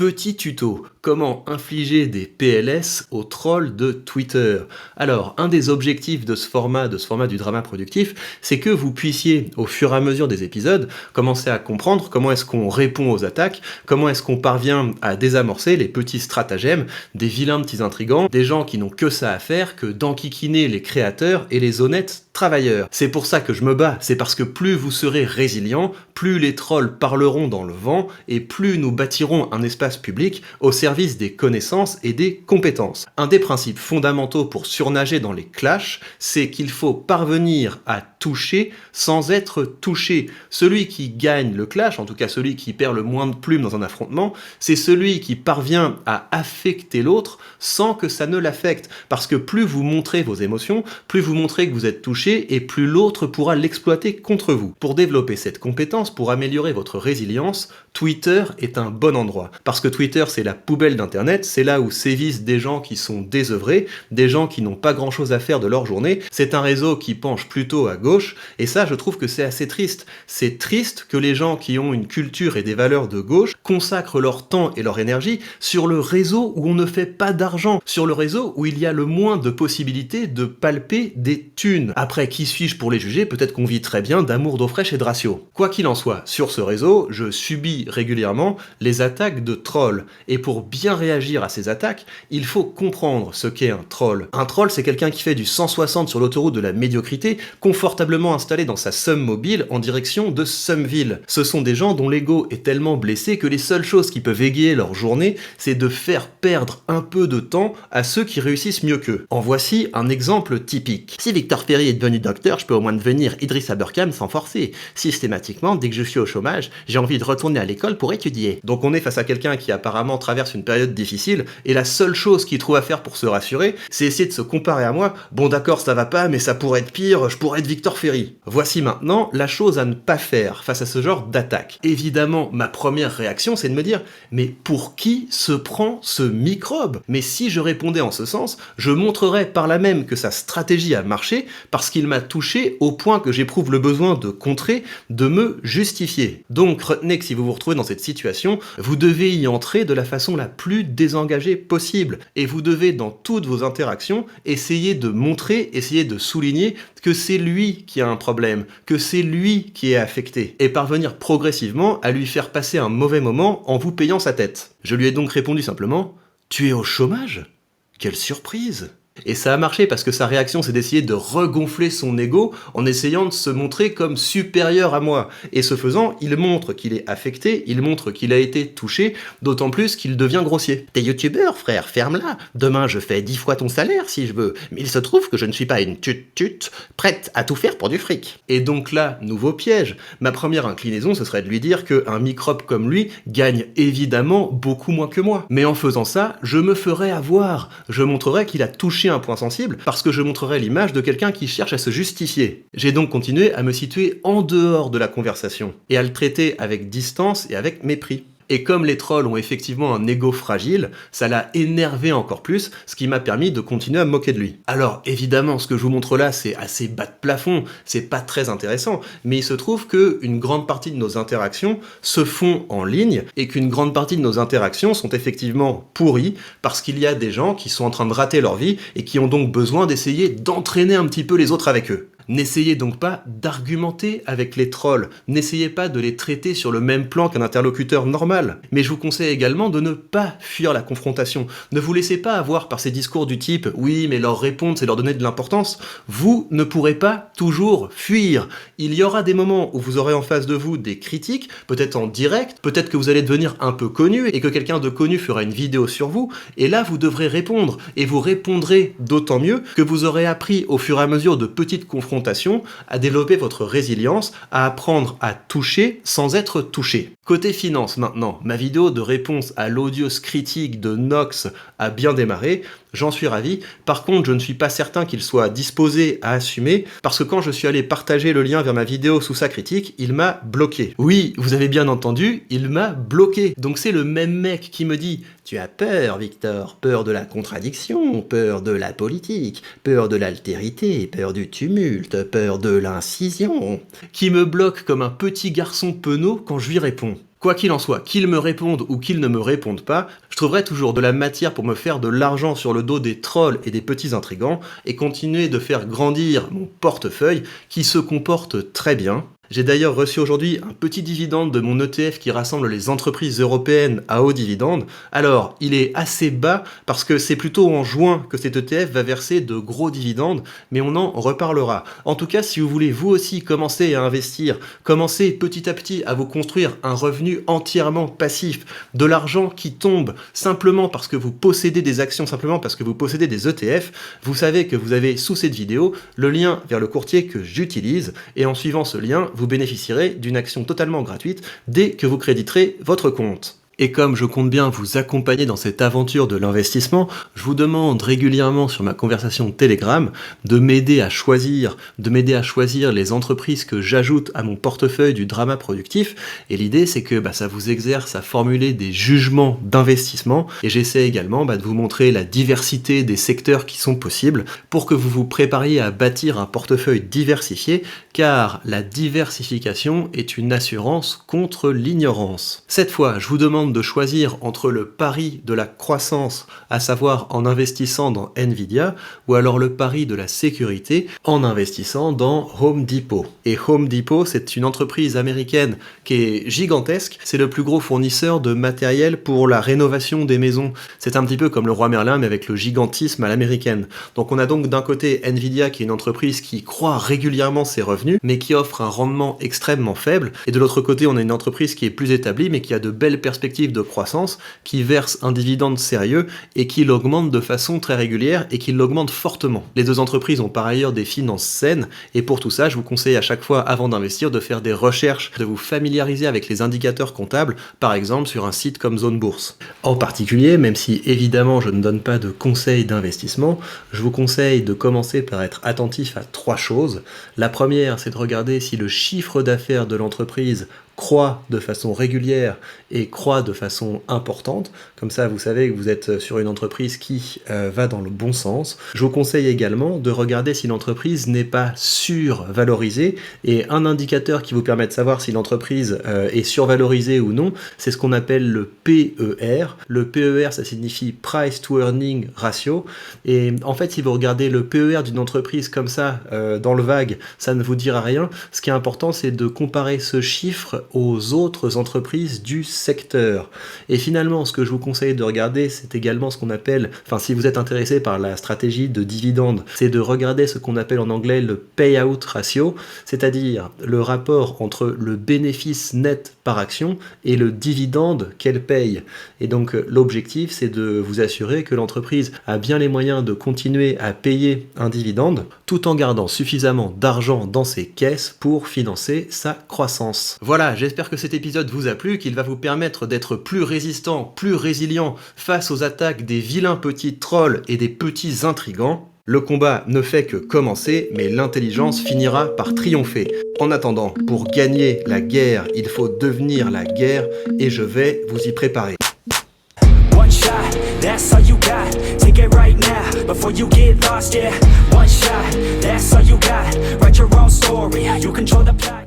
Petit tuto, comment infliger des PLS aux trolls de Twitter. Alors, un des objectifs de ce format du drama productif, c'est que vous puissiez, au fur et à mesure des épisodes, commencer à comprendre comment est-ce qu'on répond aux attaques, comment est-ce qu'on parvient à désamorcer les petits stratagèmes, des vilains petits intrigants, des gens qui n'ont que ça à faire que d'enquiquiner les créateurs et les honnêtes travailleurs. C'est pour ça que je me bats, c'est parce que plus vous serez résilient, plus les trolls parleront dans le vent et plus nous bâtirons un espace public au service des connaissances et des compétences. Un des principes fondamentaux pour surnager dans les clashs, c'est qu'il faut parvenir à toucher sans être touché. Celui qui gagne le clash, en tout cas celui qui perd le moins de plumes dans un affrontement, c'est celui qui parvient à affecter l'autre sans que ça ne l'affecte. Parce que plus vous montrez vos émotions, plus vous montrez que vous êtes touché et plus l'autre pourra l'exploiter contre vous. Pour développer cette compétence, pour améliorer votre résilience, Twitter est un bon endroit. Parce que Twitter, c'est la poubelle d'Internet, c'est là où sévissent des gens qui sont désœuvrés, des gens qui n'ont pas grand-chose à faire de leur journée. C'est un réseau qui penche plutôt à gauche, et ça, je trouve que c'est assez triste. C'est triste que les gens qui ont une culture et des valeurs de gauche consacrent leur temps et leur énergie sur le réseau où on ne fait pas d'argent, sur le réseau où il y a le moins de possibilités de palper des thunes. Après, qui suis-je pour les juger? Peut-être qu'on vit très bien d'amour d'eau fraîche et de ratio. Quoi qu'il en soit, sur ce réseau, je subis régulièrement les attaques de trolls. Et pour bien réagir à ces attaques, il faut comprendre ce qu'est un troll. Un troll, c'est quelqu'un qui fait du 160 sur l'autoroute de la médiocrité, confortablement installé dans sa Somme mobile en direction de Sommeville. Ce sont des gens dont l'ego est tellement blessé que les seules choses qui peuvent égayer leur journée, c'est de faire perdre un peu de temps à ceux qui réussissent mieux qu'eux. En voici un exemple typique. Si Victor Ferry est devenu docteur, je peux au moins devenir Idriss Aberkane sans forcer. Systématiquement, dès que je suis au chômage, j'ai envie de retourner à l'école pour étudier. Donc on est face à quelqu'un qui apparemment traverse une période difficile, et la seule chose qu'il trouve à faire pour se rassurer, c'est essayer de se comparer à moi. Bon d'accord, ça va pas, mais ça pourrait être pire, je pourrais être Victor Ferry. Voici maintenant la chose à ne pas faire face à ce genre d'attaque. Évidemment, ma première réaction, c'est de me dire, mais pour qui se prend ce microbe? Mais si je répondais en ce sens, je montrerais par là même que sa stratégie a marché, parce qu'il m'a touché au point que j'éprouve le besoin de contrer, de me justifier. Donc retenez que si vous vous retrouvez dans cette situation, vous devez y entrer de la façon la plus désengagée possible. Et vous devez, dans toutes vos interactions, essayer de montrer, essayer de souligner que c'est lui qui a un problème, que c'est lui qui est affecté. Et parvenir progressivement à lui faire passer un mauvais moment en vous payant sa tête. Je lui ai donc répondu simplement « Tu es au chômage ? Quelle surprise !» Et ça a marché parce que sa réaction c'est d'essayer de regonfler son ego en essayant de se montrer comme supérieur à moi. Et ce faisant, il montre qu'il est affecté, il montre qu'il a été touché, d'autant plus qu'il devient grossier. T'es youtubeur, frère, ferme-la. Demain je fais 10 fois ton salaire si je veux. Mais il se trouve que je ne suis pas une tut-tut prête à tout faire pour du fric. Et donc là, nouveau piège. Ma première inclinaison ce serait de lui dire qu'un microbe comme lui gagne évidemment beaucoup moins que moi. Mais en faisant ça, je me ferais avoir. Je montrerais qu'il a touché un point sensible parce que je montrerai l'image de quelqu'un qui cherche à se justifier. J'ai donc continué à me situer en dehors de la conversation et à le traiter avec distance et avec mépris. Et comme les trolls ont effectivement un ego fragile, ça l'a énervé encore plus, ce qui m'a permis de continuer à me moquer de lui. Alors évidemment, ce que je vous montre là, c'est assez bas de plafond, c'est pas très intéressant, mais il se trouve qu'une grande partie de nos interactions se font en ligne, et qu'une grande partie de nos interactions sont effectivement pourries, parce qu'il y a des gens qui sont en train de rater leur vie, et qui ont donc besoin d'essayer d'entraîner un petit peu les autres avec eux. N'essayez donc pas d'argumenter avec les trolls, n'essayez pas de les traiter sur le même plan qu'un interlocuteur normal. Mais je vous conseille également de ne pas fuir la confrontation. Ne vous laissez pas avoir par ces discours du type « oui, mais leur répondre, c'est leur donner de l'importance ». Vous ne pourrez pas toujours fuir. Il y aura des moments où vous aurez en face de vous des critiques, peut-être en direct, peut-être que vous allez devenir un peu connu et que quelqu'un de connu fera une vidéo sur vous, et là vous devrez répondre. Et vous répondrez d'autant mieux que vous aurez appris au fur et à mesure de petites confrontations à développer votre résilience, à apprendre à toucher sans être touché. Côté finance maintenant, ma vidéo de réponse à l'odieuse critique de Nox a bien démarré, j'en suis ravi. Par contre, je ne suis pas certain qu'il soit disposé à assumer, parce que quand je suis allé partager le lien vers ma vidéo sous sa critique, il m'a bloqué. Oui, vous avez bien entendu, il m'a bloqué. Donc c'est le même mec qui me dit « Tu as peur, Victor, peur de la contradiction, peur de la politique, peur de l'altérité, peur du tumulte, peur de l'incision », qui me bloque comme un petit garçon penaud quand je lui réponds. Quoi qu'il en soit, qu'ils me répondent ou qu'ils ne me répondent pas, je trouverai toujours de la matière pour me faire de l'argent sur le dos des trolls et des petits intrigants et continuer de faire grandir mon portefeuille qui se comporte très bien. J'ai d'ailleurs reçu aujourd'hui un petit dividende de mon ETF qui rassemble les entreprises européennes à haut dividende. Alors, il est assez bas parce que c'est plutôt en juin que cet ETF va verser de gros dividendes, mais on en reparlera. En tout cas, si vous voulez vous aussi commencer à investir, commencer petit à petit à vous construire un revenu entièrement passif, de l'argent qui tombe simplement parce que vous possédez des actions, simplement parce que vous possédez des ETF, vous savez que vous avez sous cette vidéo le lien vers le courtier que j'utilise et en suivant ce lien, vous bénéficierez d'une action totalement gratuite dès que vous créditerez votre compte. Et comme je compte bien vous accompagner dans cette aventure de l'investissement, je vous demande régulièrement sur ma conversation Telegram de m'aider à choisir les entreprises que j'ajoute à mon portefeuille du drama productif. Et l'idée, c'est que ça vous exerce à formuler des jugements d'investissement. Et j'essaie également de vous montrer la diversité des secteurs qui sont possibles pour que vous vous prépariez à bâtir un portefeuille diversifié, car la diversification est une assurance contre l'ignorance. Cette fois, je vous demande de choisir entre le pari de la croissance, à savoir en investissant dans Nvidia, ou alors le pari de la sécurité en investissant dans Home Depot. Et Home Depot, c'est une entreprise américaine qui est gigantesque, c'est le plus gros fournisseur de matériel pour la rénovation des maisons. C'est un petit peu comme le roi Merlin, mais avec le gigantisme à l'américaine. Donc on a donc d'un côté Nvidia, qui est une entreprise qui croît régulièrement ses revenus, mais qui offre un rendement extrêmement faible, et de l'autre côté on a une entreprise qui est plus établie, mais qui a de belles perspectives de croissance, qui verse un dividende sérieux et qui l'augmente de façon très régulière et qui l'augmente fortement. Les deux entreprises ont par ailleurs des finances saines et pour tout ça, je vous conseille à chaque fois avant d'investir de faire des recherches, de vous familiariser avec les indicateurs comptables, par exemple sur un site comme Zone Bourse. En particulier, même si évidemment je ne donne pas de conseils d'investissement, je vous conseille de commencer par être attentif à 3 choses. La première, c'est de regarder si le chiffre d'affaires de l'entreprise croît de façon régulière et croît de façon importante. Comme ça, vous savez que vous êtes sur une entreprise qui va dans le bon sens. Je vous conseille également de regarder si l'entreprise n'est pas survalorisée. Et un indicateur qui vous permet de savoir si l'entreprise est survalorisée ou non, c'est ce qu'on appelle le PER. Le PER, ça signifie Price to Earning Ratio. Et en fait, si vous regardez le PER d'une entreprise comme ça, dans le vague, ça ne vous dira rien. Ce qui est important, c'est de comparer ce chiffre aux autres entreprises du secteur. Et finalement, ce que je vous conseille de regarder, c'est également ce qu'on appelle, si vous êtes intéressé par la stratégie de dividende, c'est de regarder ce qu'on appelle en anglais le payout ratio, c'est-à-dire le rapport entre le bénéfice net par action et le dividende qu'elle paye. Et donc l'objectif, c'est de vous assurer que l'entreprise a bien les moyens de continuer à payer un dividende tout en gardant suffisamment d'argent dans ses caisses pour financer sa croissance. Voilà, j'espère que cet épisode vous a plu, qu'il va vous permettre d'être plus résistant, plus résilient face aux attaques des vilains petits trolls et des petits intrigants. Le combat ne fait que commencer, mais l'intelligence finira par triompher. En attendant, pour gagner la guerre, il faut devenir la guerre, et je vais vous y préparer. One shot, that's all you got. Take it right now, before you get lost, yeah. One shot, that's all you got. Write your own story, you control the plot.